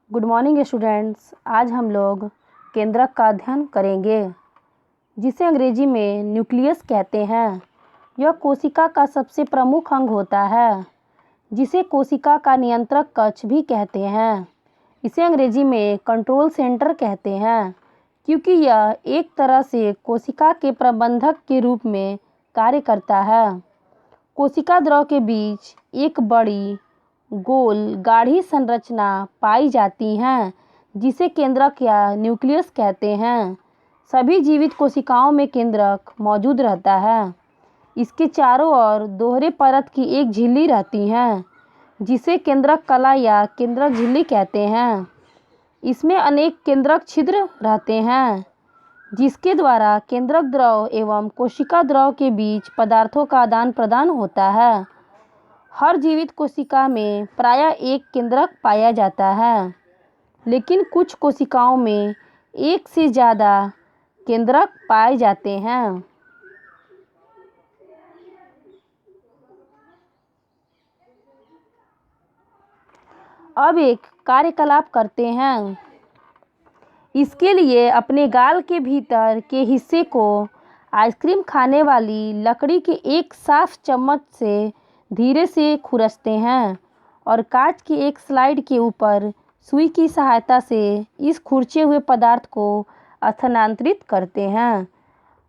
Good morning students. आज हम लोग केंद्रक का अध्ययन करेंगे, जिसे अंग्रेजी में न्यूक्लियस कहते हैं। यह कोशिका का सबसे प्रमुख अंग होता है, जिसे कोशिका का नियंत्रक कक्ष भी कहते हैं। इसे अंग्रेजी में कंट्रोल सेंटर कहते हैं, क्योंकि यह एक तरह से कोशिका के प्रबंधक के रूप में कार्य करता है। कोशिका द्रव के बीच एक बड़ी गोल गाढ़ी संरचना पाई जाती है, जिसे केंद्रक या न्यूक्लियस कहते हैं। सभी जीवित कोशिकाओं में केंद्रक मौजूद रहता है। इसके चारों ओर दोहरे परत की एक झिल्ली रहती है, जिसे केंद्रक कला या केंद्रक झिल्ली कहते हैं। इसमें अनेक केंद्रक छिद्र रहते हैं, जिसके द्वारा केंद्रक द्रव एवं कोशिका द्रव के बीच पदार्थों का आदान प्रदान होता है। हर जीवित कोशिका में प्रायः एक केंद्रक पाया जाता है, लेकिन कुछ कोशिकाओं में एक से ज़्यादा केंद्रक पाए जाते हैं। अब एक कार्यकलाप करते हैं। इसके लिए अपने गाल के भीतर के हिस्से को आइसक्रीम खाने वाली लकड़ी के एक साफ चम्मच से धीरे से खुरचते हैं और कांच की एक स्लाइड के ऊपर सुई की सहायता से इस खुरचे हुए पदार्थ को स्थानांतरित करते हैं।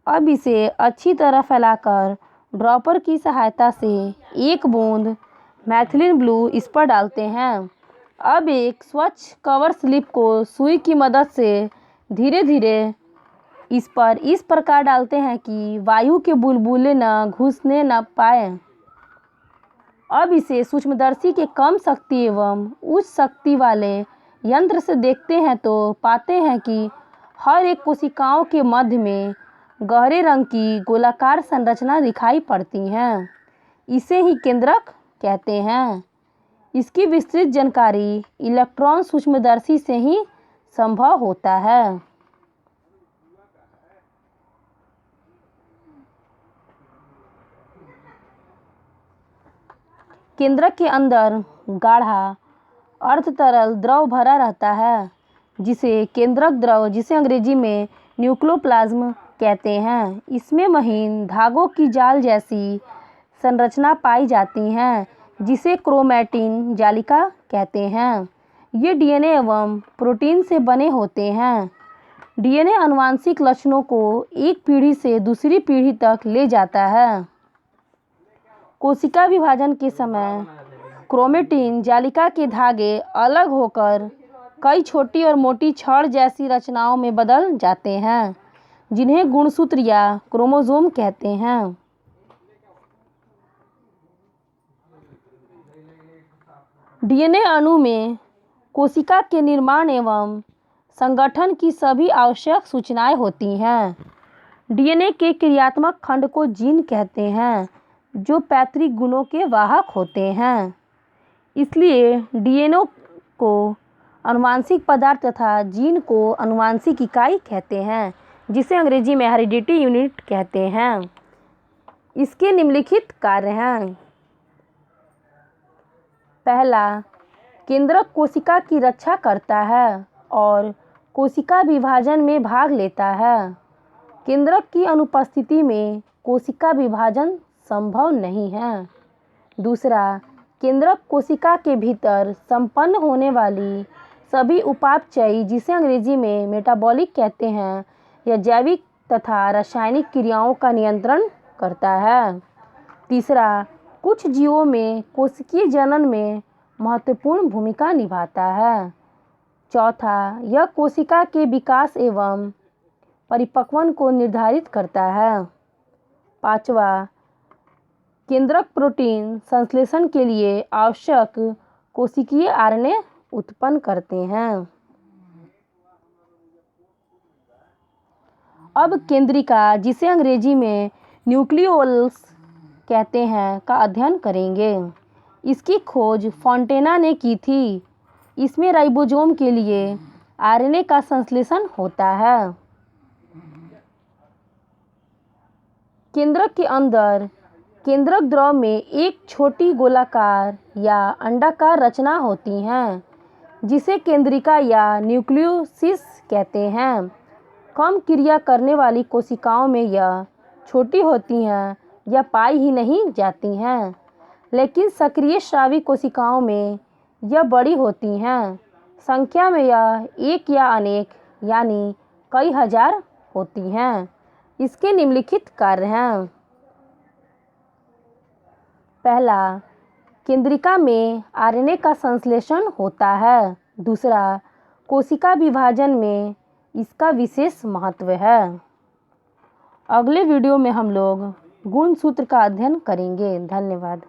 अब इसे अच्छी तरह फैलाकर ड्रॉपर की सहायता से एक बूंद मैथिलीन ब्लू इस पर डालते हैं। अब एक स्वच्छ कवर स्लिप को सुई की मदद से धीरे धीरे इस पर इस प्रकार डालते हैं कि वायु के बुलबुले न घुसने न पाए। अब इसे सूक्ष्मदर्शी के कम शक्ति एवं उच्च शक्ति वाले यंत्र से देखते हैं तो पाते हैं कि हर एक कोशिकाओं के मध्य में गहरे रंग की गोलाकार संरचना दिखाई पड़ती है। इसे ही केंद्रक कहते हैं। इसकी विस्तृत जानकारी इलेक्ट्रॉन सूक्ष्मदर्शी से ही संभव होता है। केंद्रक के अंदर गाढ़ा अर्ध तरल द्रव भरा रहता है, जिसे केंद्रक द्रव जिसे अंग्रेजी में न्यूक्लियोप्लाज्म कहते हैं। इसमें महीन धागों की जाल जैसी संरचना पाई जाती है, जिसे क्रोमैटिन जालिका कहते हैं। ये डीएनए एवं प्रोटीन से बने होते हैं। डीएनए आनुवंशिक लक्षणों को एक पीढ़ी से दूसरी पीढ़ी तक ले जाता है। कोशिका विभाजन के समय क्रोमैटिन जालिका के धागे अलग होकर कई छोटी और मोटी छड़ जैसी रचनाओं में बदल जाते हैं, जिन्हें गुणसूत्र या क्रोमोसोम कहते हैं। डीएनए अणु में कोशिका के निर्माण एवं संगठन की सभी आवश्यक सूचनाएं होती हैं। डीएनए के क्रियात्मक खंड को जीन कहते हैं, जो पैतृक गुणों के वाहक होते हैं। इसलिए डीएनए को आनुवंशिक पदार्थ तथा जीन को आनुवंशिक इकाई कहते हैं, जिसे अंग्रेजी में हेरिडिटी यूनिट कहते हैं। इसके निम्नलिखित कार्य हैं। पहला, केंद्रक कोशिका की रक्षा करता है और कोशिका विभाजन में भाग लेता है। केंद्रक की अनुपस्थिति में कोशिका विभाजन संभव नहीं है। दूसरा, केंद्रक कोशिका के भीतर संपन्न होने वाली सभी उपापचयी, जिसे अंग्रेजी में मेटाबॉलिक कहते हैं, या जैविक तथा रासायनिक क्रियाओं का नियंत्रण करता है। तीसरा, कुछ जीवों में कोशिकीय जनन में महत्वपूर्ण भूमिका निभाता है। चौथा, यह कोशिका के विकास एवं परिपक्वन को निर्धारित करता है। पांचवा, केंद्रक प्रोटीन संश्लेषण के लिए आवश्यक कोशिकीय आरएनए उत्पन्न करते हैं। अब केंद्रिका, जिसे अंग्रेजी में न्यूक्लियोलस कहते हैं, का अध्ययन करेंगे। इसकी खोज फॉन्टेना ने की थी। इसमें राइबोसोम के लिए आरएनए का संश्लेषण होता है। केंद्रक के अंदर केंद्रक द्रव में एक छोटी गोलाकार या अंडाकार रचना होती हैं, जिसे केंद्रिका या न्यूक्लियोसिस कहते हैं। कम क्रिया करने वाली कोशिकाओं में यह छोटी होती हैं या पाई ही नहीं जाती हैं, लेकिन सक्रिय स्रावी कोशिकाओं में यह बड़ी होती हैं। संख्या में यह एक या अनेक यानी कई हजार होती हैं। इसके निम्नलिखित कार्य हैं। पहला, केंद्रिका में आरएनए का संश्लेषण होता है। दूसरा, कोशिका विभाजन में इसका विशेष महत्व है। अगले वीडियो में हम लोग गुणसूत्र का अध्ययन करेंगे। धन्यवाद।